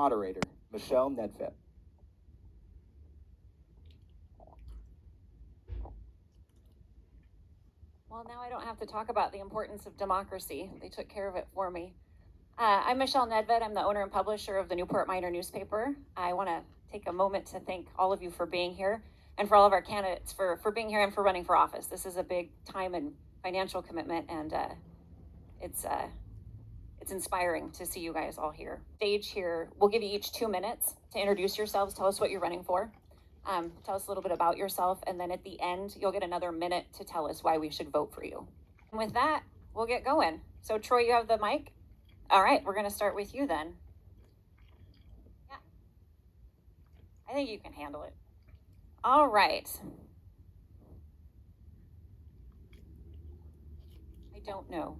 moderator, Michelle Nedved. Well, now I don't have to talk about the importance of democracy. They took care of it for me. I'm Michelle Nedved. I'm the owner and publisher of the Newport Miner newspaper. I want to take a moment to thank all of you for being here and for all of our candidates for being here and for running for office. This is a big time and financial commitment, and it's inspiring to see you guys all here. Stage here, we'll give you each 2 minutes to introduce yourselves, tell us what you're running for. Tell us a little bit about yourself, and then at the end, you'll get another minute to tell us why we should vote for you. And with that, we'll get going. So Troy, you have the mic? All right, we're gonna start with you then. Yeah, I think you can handle it. All right. I don't know.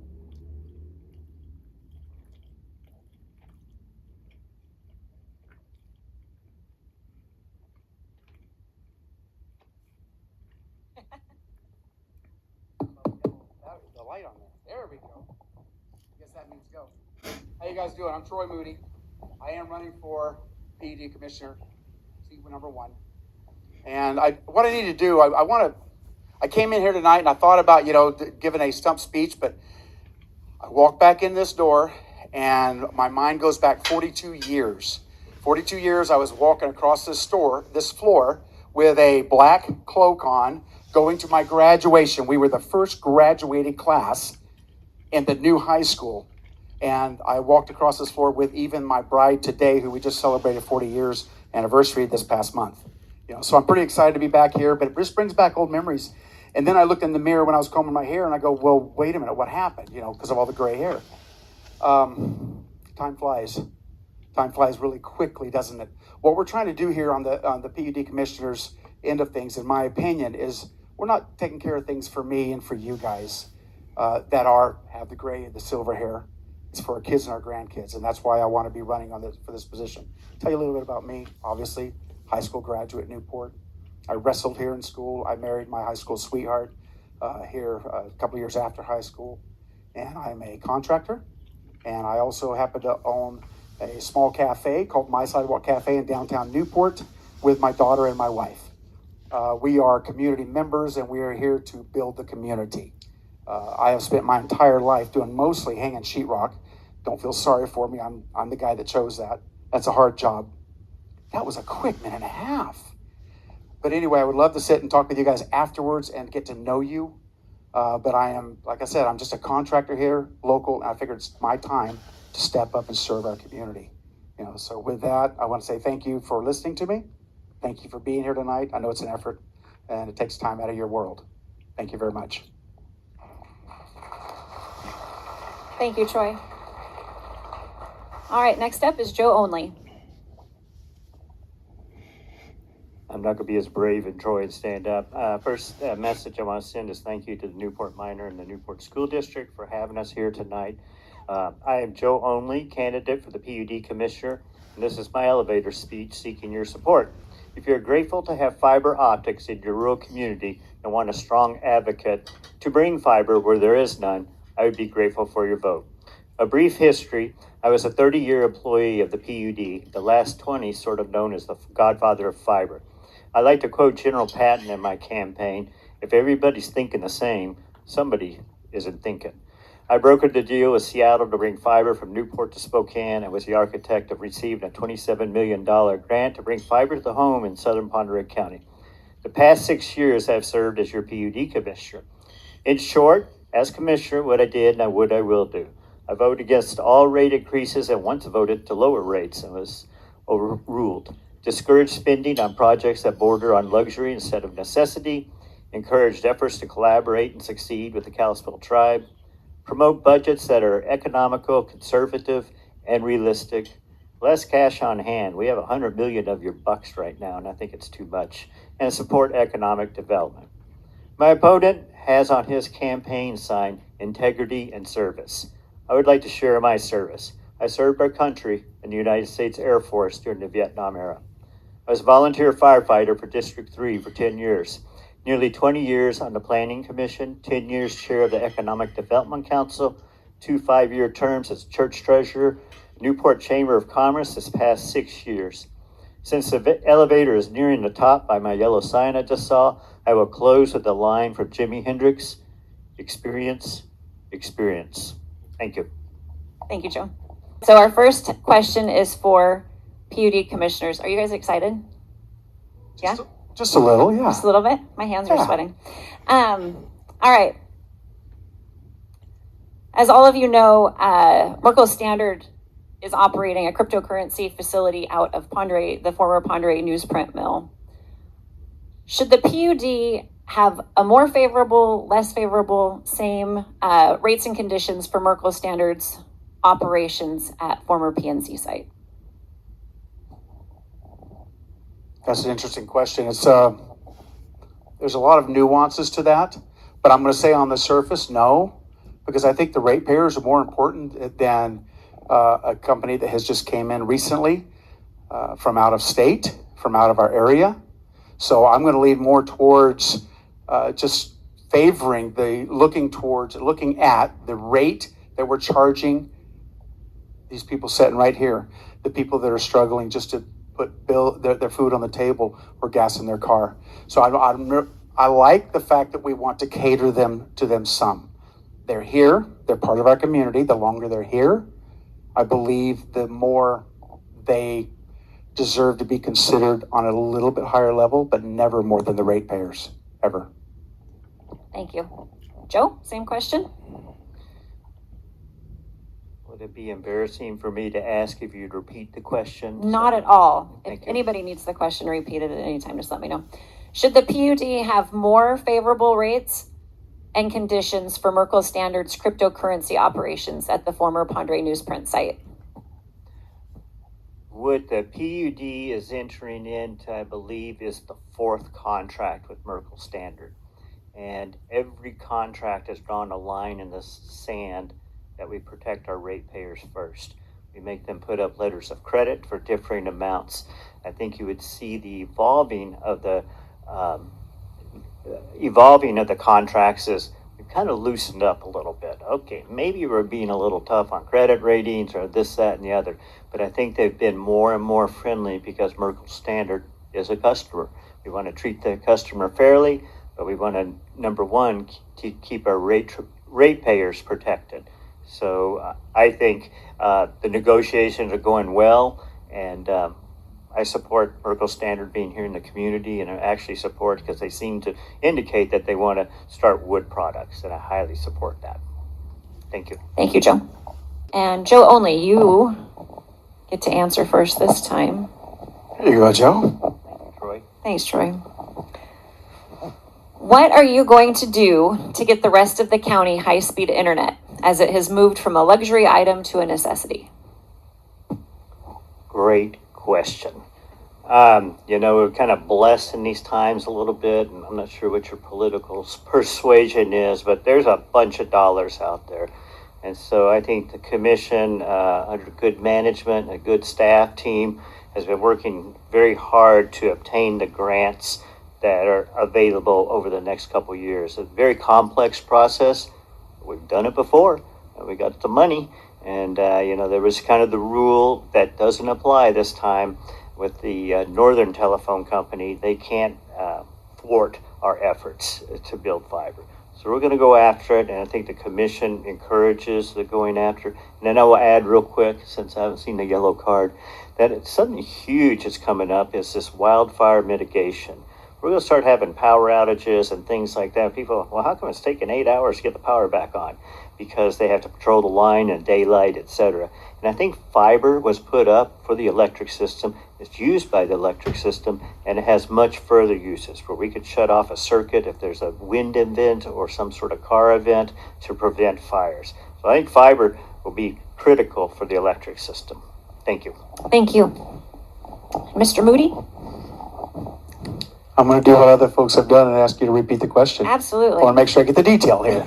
The light on there. There we go. I guess that means go. How you guys doing? I'm Troy Moody. I am running for PUD Commissioner, seat number 1. And what I need to do, I came in here tonight and I thought about, giving a stump speech, but I walked back in this door and my mind goes back 42 years. 42 years I was walking across this floor with a black cloak on, going to my graduation. We were the first graduating class in the new high school. And I walked across this floor with even my bride today, who we just celebrated 40 years anniversary this past month. So I'm pretty excited to be back here, but it just brings back old memories. And then I looked in the mirror when I was combing my hair and I go, well, wait a minute, what happened? Because of all the gray hair. Time flies. Time flies really quickly, doesn't it? What we're trying to do here on the PUD Commissioner's end of things, in my opinion, is we're not taking care of things for me and for you guys that have the gray and the silver hair. It's for our kids and our grandkids, and that's why I want to be running for this position. Tell you a little bit about me. Obviously, high school graduate, Newport. I wrestled here in school. I married my high school sweetheart here a couple years after high school, and I'm a contractor. And I also happen to own a small cafe called My Sidewalk Cafe in downtown Newport with my daughter and my wife. We are community members, and we are here to build the community. I have spent my entire life doing mostly hanging sheetrock. Don't feel sorry for me. I'm the guy that chose that. That's a hard job. That was a quick minute and a half. But anyway, I would love to sit and talk with you guys afterwards and get to know you. But I am, like I said, I'm just a contractor here, local, and I figured it's my time to step up and serve our community. So with that, I want to say thank you for listening to me. Thank you for being here tonight. I know it's an effort, and it takes time out of your world. Thank you very much. Thank you, Troy. All right, next up is Joe Onley. I'm not going to be as brave as Troy and stand up. First message I want to send is thank you to the Newport Miner and the Newport School District for having us here tonight. I am Joe Onley, candidate for the PUD Commissioner, and this is my elevator speech seeking your support. If you're grateful to have fiber optics in your rural community and want a strong advocate to bring fiber where there is none, I would be grateful for your vote. A brief history: I was a 30-year employee of the PUD, the last 20 sort of known as the godfather of fiber. I like to quote General Patton in my campaign: if everybody's thinking the same, somebody isn't thinking. I brokered the deal with Seattle to bring fiber from Newport to Spokane and was the architect of receiving a $27 million grant to bring fiber to the home in southern Pend Oreille County. The past 6 years I've served as your PUD commissioner. In short, as commissioner, what I did and I will do. I voted against all rate increases and once voted to lower rates and was overruled. Discouraged spending on projects that border on luxury instead of necessity. Encouraged efforts to collaborate and succeed with the Kalispel tribe. Promote budgets that are economical, conservative, and realistic. Less cash on hand. We have 100 million of your bucks right now, and I think it's too much. And support economic development. My opponent has on his campaign sign integrity and service. I would like to share my service. I served our country in the United States Air Force during the Vietnam era. I was a volunteer firefighter for District 3 for 10 years. Nearly 20 years on the Planning Commission, 10 years chair of the Economic Development Council, 2 5-year terms as church treasurer, Newport Chamber of Commerce this past 6 years. Since the elevator is nearing the top by my yellow sign I just saw, I will close with a line from Jimi Hendrix: experience, experience. Thank you. Thank you, Joe. So our first question is for PUD commissioners. Are you guys excited? Yeah? Just a little, yeah. Just a little bit? My hands are Yeah. sweating. All right. As all of you know, Merkle Standard is operating a cryptocurrency facility out of Pondere, the former Pondere newsprint mill. Should the PUD have a more favorable, less favorable, same rates and conditions for Merkle Standard's operations at former PNC site? That's an interesting question. It's there's a lot of nuances to that, but I'm going to say on the surface, no, because I think the ratepayers are more important than a company that has just came in recently from out of state, from out of our area. So I'm going to lean more towards just favoring looking at the rate that we're charging these people sitting right here, the people that are struggling just to put their food on the table or gas in their car. So I like the fact that we want to cater them to them some. They're here, they're part of our community. The longer they're here, I believe the more they deserve to be considered on a little bit higher level, but never more than the ratepayers, ever. Thank you. Joe, same question? Would it be embarrassing for me to ask if you'd repeat the question? Not at all. Thank If you. anybody needs the question repeated at any time, just let me know. Should the PUD have more favorable rates and conditions for Merkle Standard's cryptocurrency operations at the former Pondere newsprint site? What the PUD is entering into, I believe, is the 4th contract with Merkle Standard. And every contract has drawn a line in the sand that we protect our ratepayers first. We make them put up letters of credit for differing amounts. I think you would see the evolving of the contracts as we kind of loosened up a little bit. Okay, maybe we're being a little tough on credit ratings or this, that, and the other, but I think they've been more and more friendly because Merkle Standard is a customer. We want to treat the customer fairly, but we want to, number one, to keep our ratepayers protected. So I think the negotiations are going well, and I support Merkle Standard being here in the community, and I actually support because they seem to indicate that they want to start wood products, and I highly support that. Thank you. Thank you, Joe. And Joe Onley, you get to answer first this time. Here you go, Joe. Troy? Thanks, Troy. What are you going to do to get the rest of the county high-speed internet, as it has moved from a luxury item to a necessity? Great question. We're kind of blessed in these times a little bit, and I'm not sure what your political persuasion is, but there's a bunch of dollars out there. And so I think the commission, under good management, a good staff team, has been working very hard to obtain the grants that are available over the next couple of years. It's a very complex process. We've done it before, and we got the money. And, there was kind of the rule that doesn't apply this time with the Northern Telephone Company. They can't thwart our efforts to build fiber. So we're going to go after it, and I think the commission encourages the going after it. And then I will add real quick, since I haven't seen the yellow card, that it's something huge that's coming up is this wildfire mitigation. We're going to start having power outages and things like that. People, well, how come it's taking 8 hours to get the power back on? Because they have to patrol the line in daylight, etc. And I think fiber was put up for the electric system. It's used by the electric system, and it has much further uses where we could shut off a circuit if there's a wind event or some sort of car event to prevent fires. So I think fiber will be critical for the electric system. Thank you. Thank you. Mr. Moody? I'm going to do what other folks have done and ask you to repeat the question. Absolutely. I want to make sure I get the detail here.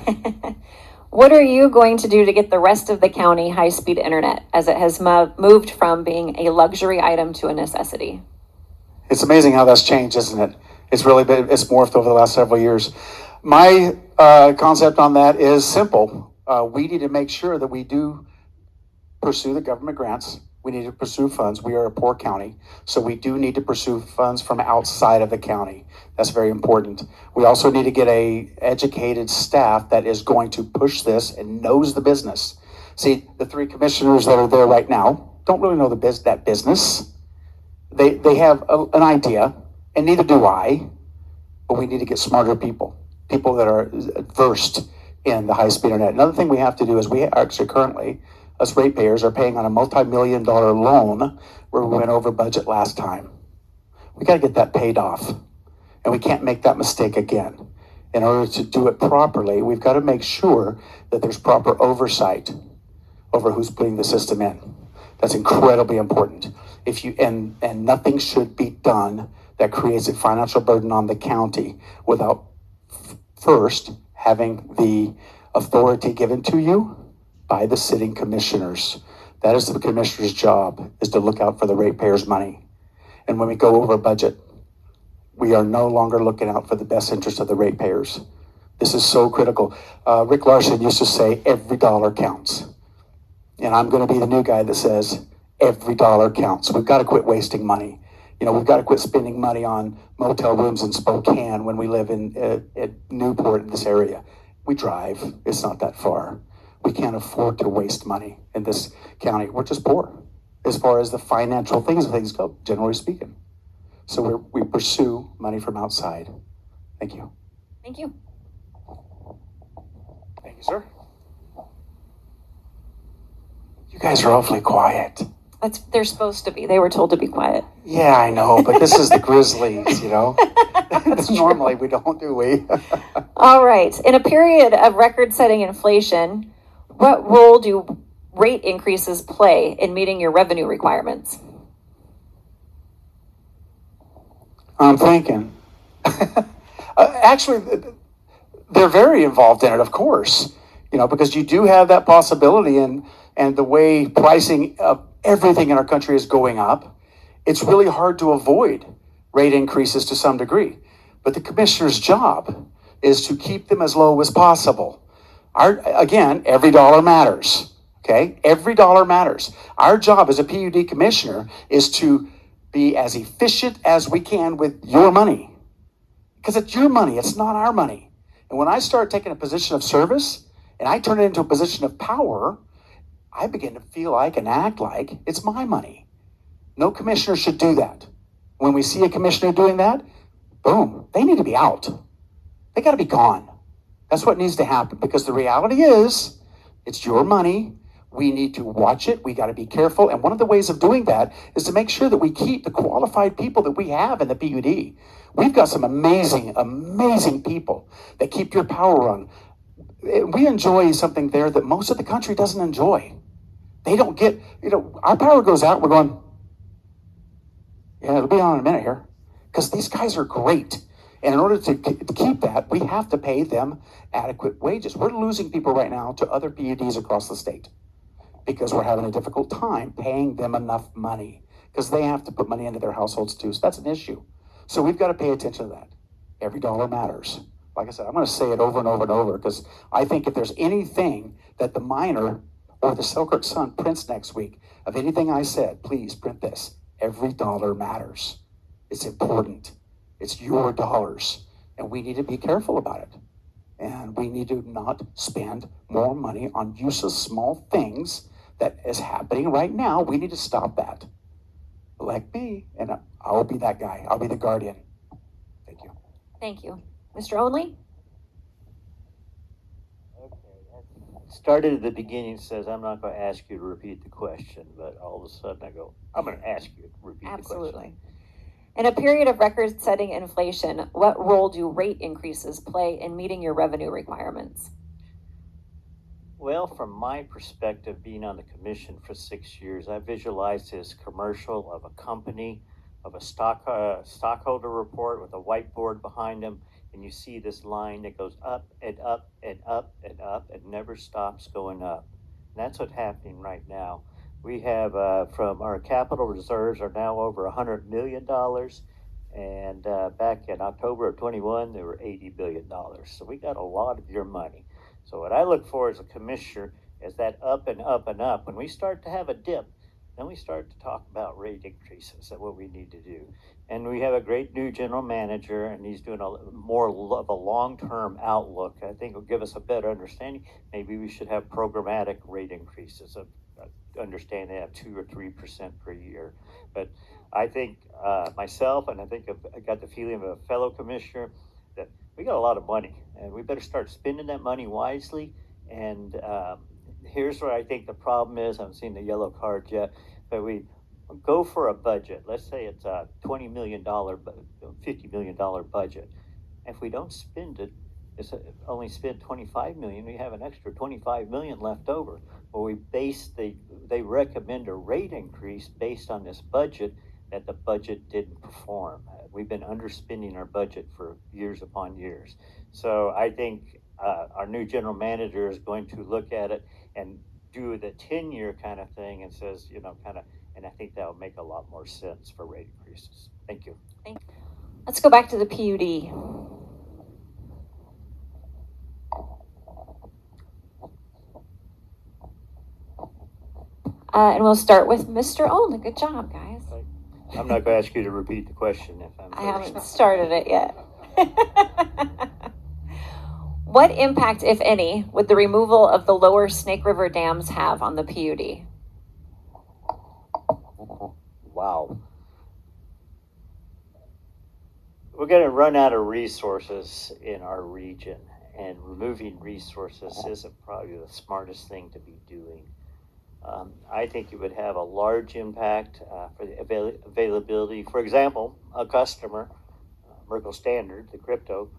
What are you going to do to get the rest of the county high-speed internet, as it has moved from being a luxury item to a necessity? It's amazing how that's changed, isn't it? It's morphed over the last several years. My concept on that is simple. We need to make sure that we do pursue the government grants. We need to pursue funds. We are a poor county, so we do need to pursue funds from outside of the county. That's very important. We also need to get a educated staff that is going to push this and knows the business. See, the three commissioners that are there right now don't really know that business. They have an idea, and neither do I, but we need to get smarter people that are versed in the high-speed internet. Another thing we have to do is we actually currently, us ratepayers, are paying on a multi-million-dollar loan where we went over budget last time. We got to get that paid off, and we can't make that mistake again. In order to do it properly, we've got to make sure that there's proper oversight over who's putting the system in. That's incredibly important. And nothing should be done that creates a financial burden on the county without first having the authority given to you by the sitting commissioners. That is the commissioner's job, is to look out for the ratepayers' money. And when we go over budget, we are no longer looking out for the best interest of the ratepayers. This is so critical. Rick Larson used to say, every dollar counts. And I'm going to be the new guy that says, every dollar counts. We've got to quit wasting money. We've got to quit spending money on motel rooms in Spokane when we live at Newport in this area. We drive. It's not that far. We can't afford to waste money in this county. We're just poor as far as the financial things go, generally speaking. So we pursue money from outside. Thank you. Thank you. Thank you, sir. You guys are awfully quiet. They're supposed to be. They were told to be quiet. Yeah, I know, but this is the Grizzlies, Normally we don't, do we? All right. In a period of record-setting inflation, what role do rate increases play in meeting your revenue requirements? I'm thinking. Actually, they're very involved in it, of course, because you do have that possibility, and the way pricing of everything in our country is going up, it's really hard to avoid rate increases to some degree. But the commissioner's job is to keep them as low as possible. Again, every dollar matters, okay? Every dollar matters. Our job as a PUD commissioner is to be as efficient as we can with your money, because it's your money, it's not our money. And when I start taking a position of service and I turn it into a position of power, I begin to feel like and act like it's my money. No commissioner should do that. When we see a commissioner doing that, boom, they need to be out. They got to be gone. That's what needs to happen, because the reality is it's your money. We need to watch it. We got to be careful. And one of the ways of doing that is to make sure that we keep the qualified people that we have in the PUD. We've got some amazing, amazing people that keep your power on. We enjoy something there that most of the country doesn't enjoy. They don't get, our power goes out, we're going, yeah, it'll be on in a minute here. Because these guys are great. And in order to keep that, we have to pay them adequate wages. We're losing people right now to other PUDs across the state because we're having a difficult time paying them enough money, because they have to put money into their households too. So that's an issue. So we've got to pay attention to that. Every dollar matters. Like I said, I'm going to say it over and over and over, because I think if there's anything that the Miner or the Selkirk Sun prints next week of anything I said, please print this. Every dollar matters. It's important. It's your dollars, and we need to be careful about it. And we need to not spend more money on useless small things that is happening right now. We need to stop that. Elect me, and I'll be that guy. I'll be the guardian. Thank you. Thank you. Mr. Onley? Started at the beginning, says I'm not going to ask you to repeat the question, but all of a sudden I go, I'm going to ask you to repeat the question. Absolutely. In a period of record-setting inflation, what role do rate increases play in meeting your revenue requirements? Well, from my perspective, being on the commission for 6 years, I visualized this commercial of a company, of a stockholder report with a whiteboard behind them, and you see this line that goes up and up and up and up and never stops going up. And that's what's happening right now. We have, from our capital reserves are now over $100 million. And back in October of 21, they were $80 billion. So we got a lot of your money. So what I look for as a commissioner Is that up and up and up? When we start to have a dip, then we start to talk about rate increases and what we need to do. And we have a great new general manager, and he's doing more of a long-term outlook. I think it'll give us a better understanding. Maybe we should have programmatic rate increases of understanding that 2 or 3% per year. But I think myself, and I think I got the feeling of a fellow commissioner, that we got a lot of money, and we better start spending that money wisely. And here's where I think the problem is. I haven't seen the yellow card yet, but we go for a budget. Let's say it's a $20 million, $50 million budget. If we don't spend it, it's only spend 25 million, we have an extra 25 million left over. Well, they recommend a rate increase based on this budget that the budget didn't perform. We've been underspending our budget for years upon years. So I think our new general manager is going to look at it and do the 10-year kind of thing and says, and I think that will make a lot more sense for rate increases. Thank you. Let's go back to the PUD. And we'll start with Mr. Onley. Good job, guys. I'm not going to ask you to repeat the question if I'm I haven't started it yet. What impact, if any, would the removal of the lower Snake River dams have on the PUD? Wow. We're going to run out of resources in our region, and removing resources isn't probably the smartest thing to be doing. I think it would have a large impact for the availability. For example, a customer, Merkle Standard, the crypto,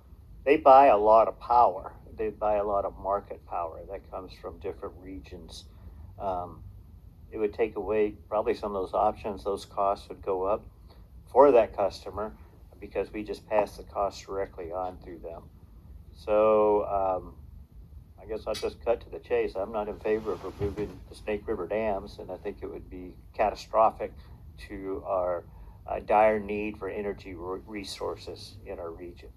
they buy a lot of power. They buy a lot of market power that comes from different regions. It would take away probably some of those options. Those costs would go up for that customer because we just pass the costs directly on through them. So I guess I'll just cut to the chase. I'm not in favor of removing the Snake River dams, and I think it would be catastrophic to our dire need for energy resources in our region.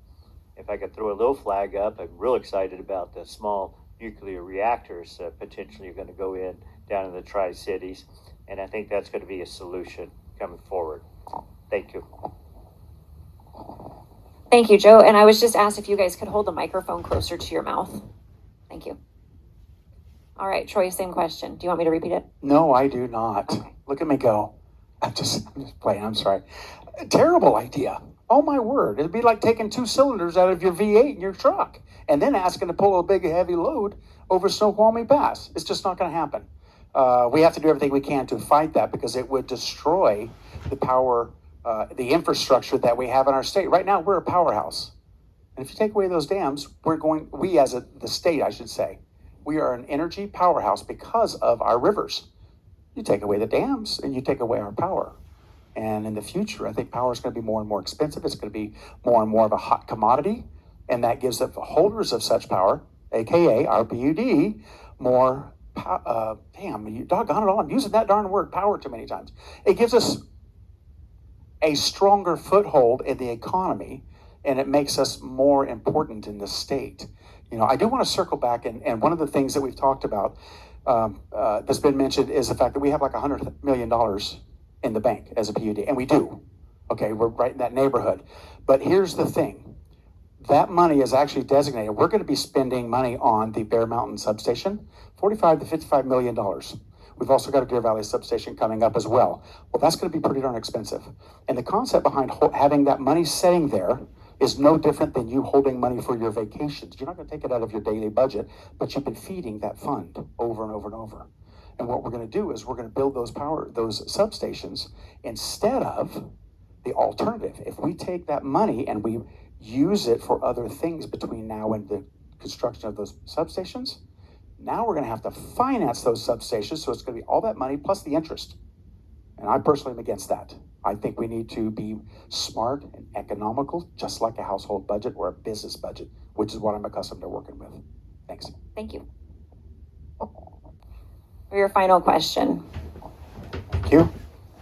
If I could throw a little flag up, I'm real excited about the small nuclear reactors that potentially are going to go in down in the Tri-Cities, and I think that's going to be a solution coming forward. Thank you. Thank you, Joe. And I was just asked if you guys could hold the microphone closer to your mouth. Thank you. All right, Troy, same question. Do you want me to repeat it? No, I do not. Okay. Look at me go. I'm just playing. I'm sorry. Terrible idea. Oh my word. It'd be like taking 2 cylinders out of your V8 in your truck and then asking to pull a big heavy load over Snoqualmie Pass. It's just not going to happen. We have to do everything we can to fight that because it would destroy the power, the infrastructure that we have in our state. Right now, we're a powerhouse. And if you take away those dams, we as the state, I should say, we are an energy powerhouse because of our rivers. You take away the dams and you take away our power. And in the future, I think power is going to be more and more expensive. It's going to be more and more of a hot commodity. And that gives the holders of such power, AKA our PUD, more you doggone it all. I'm using that darn word power too many times. It gives us a stronger foothold in the economy, and it makes us more important in the state. I do want to circle back, and one of the things that we've talked about that's been mentioned is the fact that we have like $100 million in the bank as a PUD, and we do. Okay, we're right in that neighborhood. But here's the thing. That money is actually designated. We're going to be spending money on the Bear Mountain substation, $45 to $55 million. We've also got a Deer Valley substation coming up as well. Well, that's going to be pretty darn expensive. And the concept behind having that money sitting there is no different than you holding money for your vacations. You're not going to take it out of your daily budget, but you've been feeding that fund over and over and over. And what we're going to do is we're going to build those substations instead of the alternative. If we take that money and we use it for other things between now and the construction of those substations, now we're going to have to finance those substations, so it's going to be all that money plus the interest. And I personally am against that. I think we need to be smart and economical, just like a household budget or a business budget, which is what I'm accustomed to working with. Thanks. Thank you. For your final question. Thank you.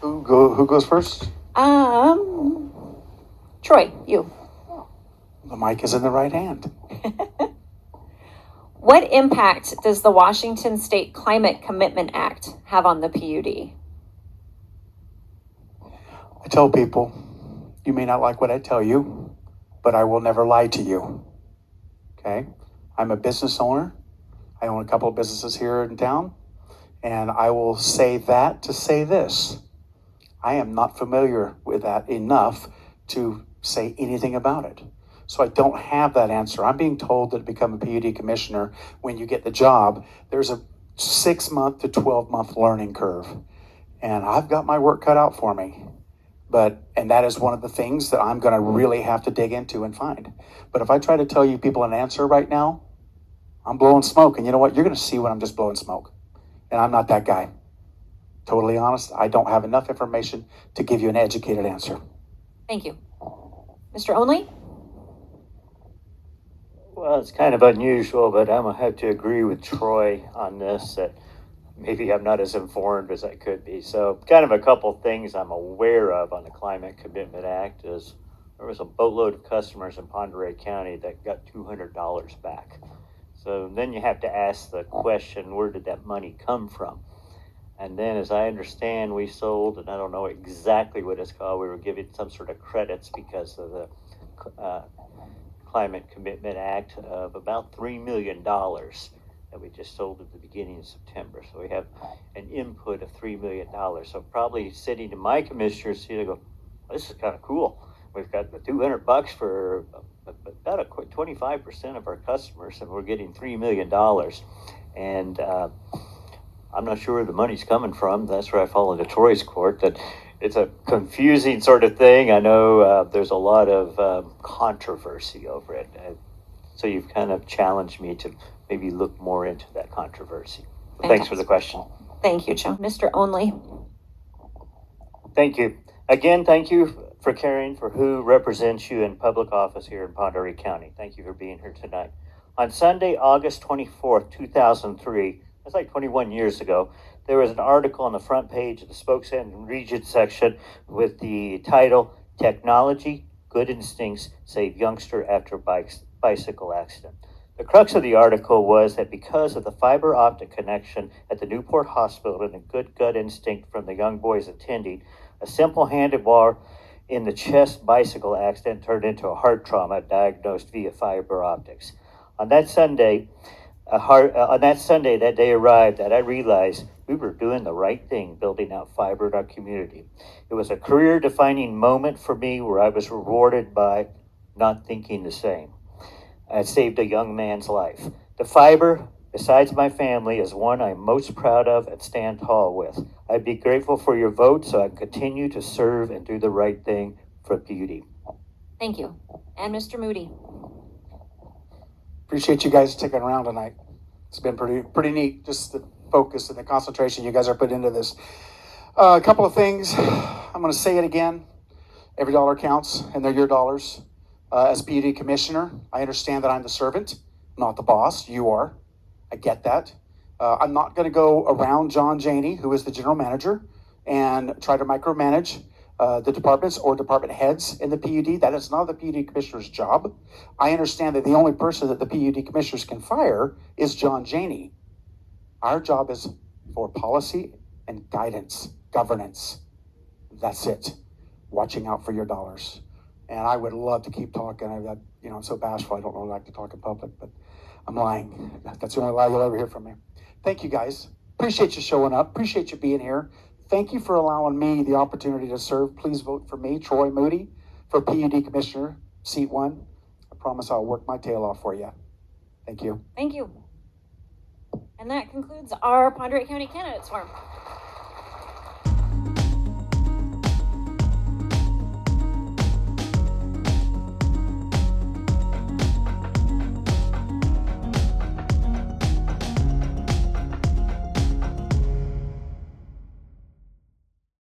Who goes first? Troy, you. The mic is in the right hand. What impact does the Washington State Climate Commitment Act have on the PUD? I tell people, you may not like what I tell you, but I will never lie to you. Okay? I'm a business owner. I own a couple of businesses here in town, and I will say that to say this. I am not familiar with that enough to say anything about it. So I don't have that answer. I'm being told that to become a PUD commissioner, when you get the job, there's a 6-month to 12-month learning curve. And I've got my work cut out for me. And that is one of the things that I'm gonna really have to dig into and find. But if I try to tell you people an answer right now, I'm blowing smoke. And you know what? You're gonna see when I'm just blowing smoke. And I'm not that guy. Totally honest, I don't have enough information to give you an educated answer. Thank you. Mr. Onley? Well, it's kind of unusual, but I'm gonna have to agree with Troy on this, that maybe I'm not as informed as I could be. So kind of a couple things I'm aware of on the Climate Commitment Act is there was a boatload of customers in Ponderay County that got $200 back. So then you have to ask the question, where did that money come from? And then, as I understand, we sold, and I don't know exactly what it's called, we were giving some sort of credits because of the Climate Commitment Act of about $3 million that we just sold at the beginning of September. So we have an input of $3 million. So probably sitting in my commissioner's seat, I go, this is kind of cool. We've got the $200 for about 25% of our customers, and we're getting $3 million. And I'm not sure where the money's coming from. That's where I fall into Troy's court, that it's a confusing sort of thing. I know there's a lot of controversy over it. So you've kind of challenged me to maybe look more into that controversy. Thanks for the question. Thank you, Joe. Mr. Onley? Thank you. Again, thank you for caring for who represents you in public office here in Ponderay County. Thank you for being here tonight. On Sunday, August 24th, 2003, that's like 21 years ago, there was an article on the front page of the Spokane Region section with the title, Technology, Good Instincts Save Youngster After Bicycle Accident. The crux of the article was that because of the fiber optic connection at the Newport Hospital and a good gut instinct from the young boys attending, a simple handlebar in the chest bicycle accident turned into a heart trauma diagnosed via fiber optics. On that Sunday, that day arrived that I realized we were doing the right thing, building out fiber in our community. It was a career-defining moment for me where I was rewarded by not thinking the same. I saved a young man's life. The fiber, besides my family, is one I'm most proud of and stand tall with. I'd be grateful for your vote so I can continue to serve and do the right thing for PUD. Thank you. And Mr. Moody? Appreciate you guys sticking around tonight. It's been pretty neat, just the focus and the concentration you guys are putting into this. A couple of things. I'm going to say it again. Every dollar counts, and they're your dollars. As PUD commissioner, I understand that I'm the servant, not the boss. You are. I get that. I'm not going to go around John Janey, who is the general manager, and try to micromanage the departments or department heads in the PUD. That is not the PUD commissioner's job. I understand that the only person that the PUD commissioners can fire is John Janey. Our job is for policy and guidance, governance. That's it. Watching out for your dollars. And I would love to keep talking. I'm so bashful. I don't really like to talk in public, but I'm lying. That's the only lie you'll ever hear from me. Thank you, guys. Appreciate you showing up. Appreciate you being here. Thank you for allowing me the opportunity to serve. Please vote for me, Troy Moody, for PUD Commissioner, seat 1. I promise I'll work my tail off for you. Thank you. Thank you. And that concludes our Ponderay County Candidates Forum.